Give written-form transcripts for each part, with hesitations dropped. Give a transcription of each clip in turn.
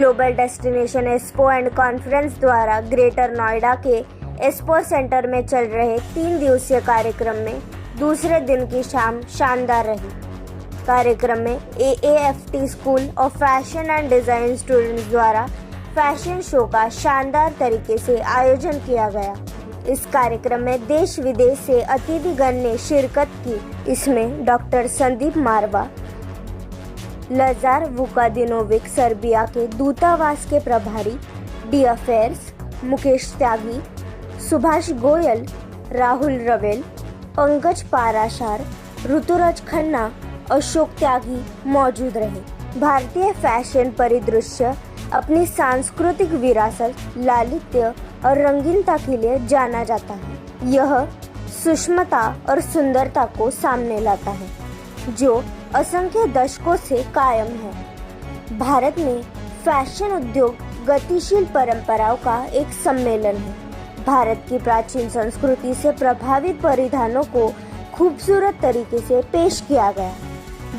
Global destination expo and conference द्वारा greater Noida के expo centre में चल रहे 3 दिवसीय कार्यक्रम में दूसरे दिन की शाम शानदार रही। कार्यक्रम में AAFT school of fashion and design students द्वारा फैशन शो का शानदार तरीके से आयोजन किया गया। इस कार्यक्रम में देश विदेश से अतिथिगण ने शिरकत की। इसमें डॉक्टर संदीप मारवा, लजार वुकादिनोविक सर्बिया के दूतावास के प्रभारी, डी अफेयर्स मुकेश त्यागी, सुभाष गोयल, राहुल रवेल, पंकज पाराशार, ऋतुराज खन्ना, अशोक त्यागी मौजूद रहे। भारतीय फैशन परिदृश्य अपनी सांस्कृतिक विरासत, लालित्य और रंगीनता के लिए जाना जाता है। यह सूक्ष्मता और सुंदरता को सामने लाता है, जो असंख्य दशकों से कायम है। भारत में फैशन उद्योग गतिशील परंपराओं का एक सम्मेलन है। भारत की प्राचीन संस्कृति से प्रभावित परिधानों को खूबसूरत तरीके से पेश किया गया,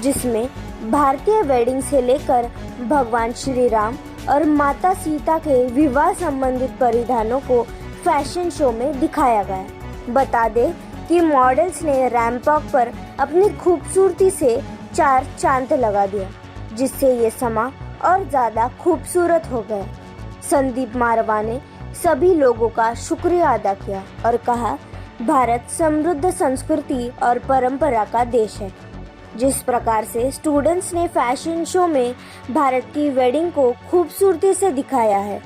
जिसमें भारतीय वेडिंग से लेकर भगवान श्री राम और माता सीता के विवाह संबंधित परिधानों को फैशन शो में दिखाया गया। बता दें कि मॉडल्स ने रैंप वॉक पर अपनी खूबसूरती से 4 चांद लगा दिया, जिससे ये समा और ज्यादा खूबसूरत हो गया। संदीप मारवा ने सभी लोगों का शुक्रिया अदा किया और कहा, भारत समृद्ध संस्कृति और परंपरा का देश है। जिस प्रकार से स्टूडेंट्स ने फैशन शो में भारत की वेडिंग को खूबसूरती से दिखाया है,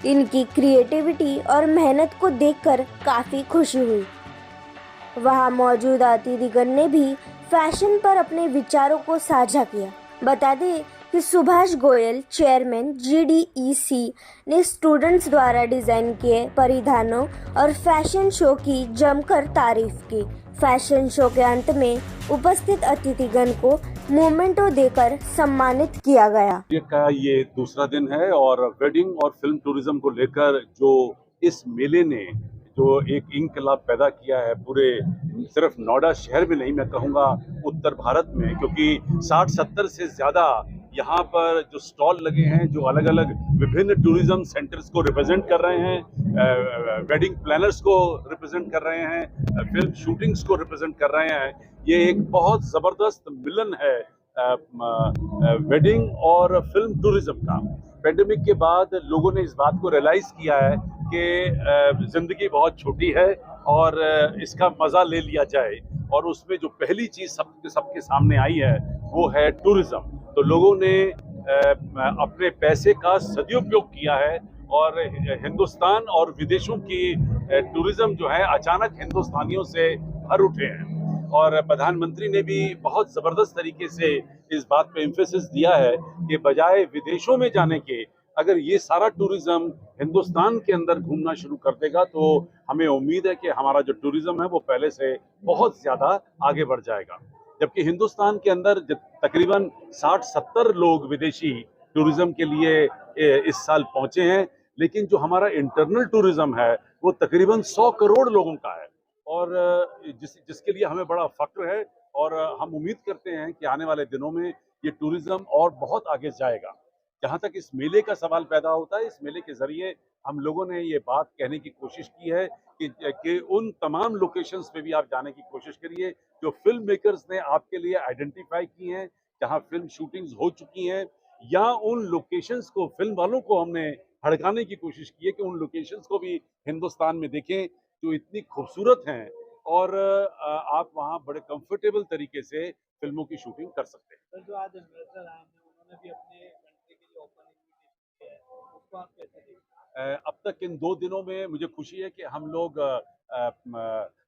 इनकी क्रिएटिविटी और मेहनत को देखकर काफ़ी खुशी हुई। वहां मौजूद अतिथिगण ने भी फैशन पर अपने विचारों को साझा किया। बता दें कि सुभाष गोयल, चेयरमैन GDEC, ने स्टूडेंट्स द्वारा डिजाइन किए परिधानों और फैशन शो की जमकर तारीफ की। फैशन शो के अंत में उपस्थित अतिथिगण को मोमेंटो देकर सम्मानित किया गया। ये दूसरा दिन है और वेडिंग और फिल्म टूरिज्म को लेकर जो इस मेले ने जो एक इंकलाब पैदा किया है पूरे सिर्फ नोएडा शहर में नहीं, मैं कहूँगा उत्तर भारत में, क्योंकि 60-70 से ज़्यादा यहाँ पर जो स्टॉल लगे हैं जो अलग अलग विभिन्न टूरिज्म सेंटर्स को रिप्रेजेंट कर रहे हैं, वेडिंग प्लानर्स को रिप्रेजेंट कर रहे हैं, फिल्म शूटिंग्स को रिप्रेजेंट कर रहे हैं। ये एक बहुत ज़बरदस्त मिलन है वेडिंग और फिल्म टूरिज्म का। पेंडेमिक के बाद लोगों ने इस बात को रियलाइज़ किया है कि ज़िंदगी बहुत छोटी है और इसका मज़ा ले लिया जाए, और उसमें जो पहली चीज़ सबके सामने आई है वो है टूरिज्म। तो लोगों ने अपने पैसे का सदुपयोग किया है और हिंदुस्तान और विदेशों की टूरिज्म जो है अचानक हिंदुस्तानियों से भर उठे हैं। और प्रधानमंत्री ने भी बहुत ज़बरदस्त तरीके से इस बात पे एम्फेसिस दिया है कि बजाय विदेशों में जाने के अगर ये सारा टूरिज्म हिंदुस्तान के अंदर घूमना शुरू कर देगा तो हमें उम्मीद है कि हमारा जो टूरिज्म है वो पहले से बहुत ज़्यादा आगे बढ़ जाएगा। जबकि हिंदुस्तान के अंदर तकरीबन 60-70 लोग विदेशी टूरिज्म के लिए इस साल पहुंचे हैं, लेकिन जो हमारा इंटरनल टूरिज्म है वो तकरीबन 100 करोड़ लोगों का है, और जिसके लिए हमें बड़ा फख्र है। और हम उम्मीद करते हैं कि आने वाले दिनों में ये टूरिज्म और बहुत आगे जाएगा। जहाँ तक इस मेले का सवाल पैदा होता है, इस मेले के ज़रिए हम लोगों ने ये बात कहने की कोशिश की है कि उन तमाम लोकेशंस पे भी आप जाने की कोशिश करिए जो फिल्म मेकर्स ने आपके लिए आइडेंटिफाई की हैं, जहाँ फिल्म शूटिंग्स हो चुकी हैं, या उन लोकेशंस को फिल्म वालों को हमने भड़काने की कोशिश की है कि उन लोकेशंस को भी हिंदुस्तान में देखें जो इतनी खूबसूरत हैं, और आप वहाँ बड़े कंफर्टेबल तरीके से फिल्मों की शूटिंग कर सकते हैं। जो आज एम्बेसडर आए हैं उन्होंने भी अपने कंट्री के लिए ओपन इन्विटेशन किया है, उसको आप कैसे देखते हैं? अब तक इन 2 दिनों में मुझे खुशी है कि हम लोग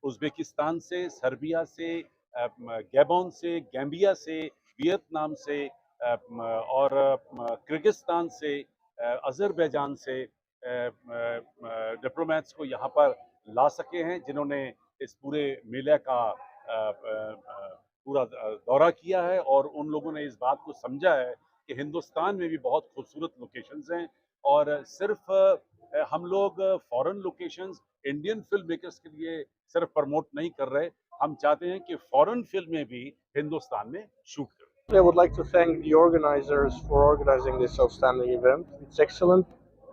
उज़्बेकिस्तान से, सर्बिया से, गैबोन से, गैम्बिया से, वियतनाम से और किर्गिस्तान से, अज़रबैजान से डिप्लोमेट्स को यहाँ पर ला सके हैं, जिन्होंने इस पूरे मेले का पूरा दौरा किया है, और उन लोगों ने इस बात को समझा है कि हिंदुस्तान में भी बहुत खूबसूरत लोकेशंस हैं, और सिर्फ हम लोग foreign locations Indian film makers के लिए सिर्फ प्रमोट नहीं कर रहे, हम चाहते हैं कि फॉरेन फिल्में भी हिंदुस्तान में शूट करें। I would like to thank the organizers for organizing this outstanding event. It's excellent.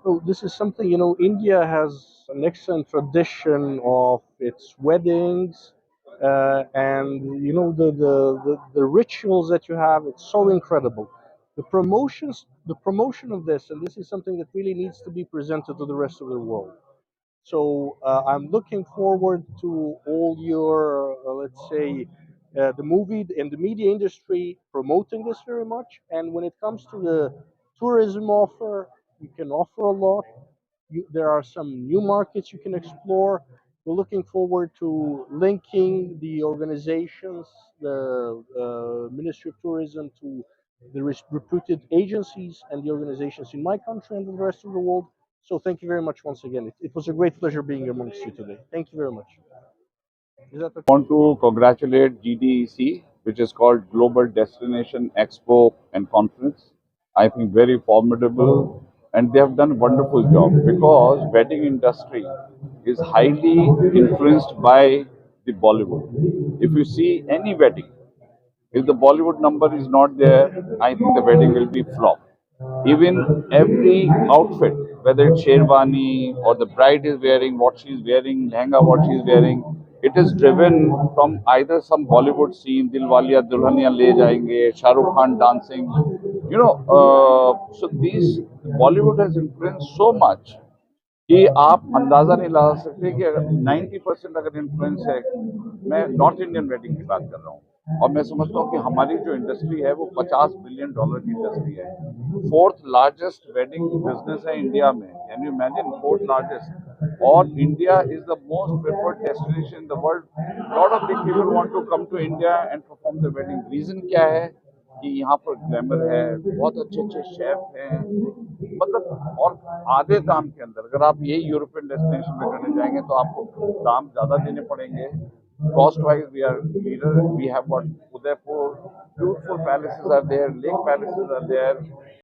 Oh, this is something, India has an excellent tradition of its weddings, and the rituals that you have. It's so incredible. The promotion of this, and this is something that really needs to be presented to the rest of the world. So I'm looking forward to all your, let's say, the movie and the media industry promoting this very much. And when it comes to the tourism offer, you can offer a lot. There are some new markets you can explore. We're looking forward to linking the organizations, the Ministry of Tourism, to the reputed agencies and the organizations in my country and in the rest of the world. So thank you very much once again. It was a great pleasure being amongst you today. Thank you very much. Is that okay? Want to congratulate GDEC, which is called Global Destination Expo and Conference. I think very formidable, and they have done a wonderful job because wedding industry is highly influenced by the Bollywood. If you see any wedding, if the Bollywood number is not there, I think the wedding will be flop. Even every outfit, whether it's sherwani or the bride is wearing what she is wearing, lehenga what she is wearing, it is driven from either some Bollywood scene, Dilwaliya Dulhaniya Le Jayenge, Shah Rukh Khan dancing. So these Bollywood has influenced so much कि आप अंदाजा नहीं लगा सकते कि अगर 90% अगर influence है, मैं नॉर्थ इंडियन वेडिंग की बात कर रहा हूँ और मैं समझता हूँ कि हमारी जो इंडस्ट्री है वो $50 बिलियन की इंडस्ट्री है, फोर्थ लार्जेस्ट वेडिंग बिजनेस है इंडिया में, can you imagine, fourth largest, और India is the most preferred destination in the world. Lot of big people want to come to India and perform the wedding. Reason क्या है कि यहाँ पर glamour है, बहुत अच्छे अच्छे शेफ हैं, मतलब, और आधे दाम के अंदर अगर आप यही यूरोपियन डेस्टिनेशन में करने जाएंगे तो आपको दाम ज़्यादा देने पड़ेंगे। Cost wise, we are leader. We have got Udaipur, beautiful palaces are there, lake palaces are there,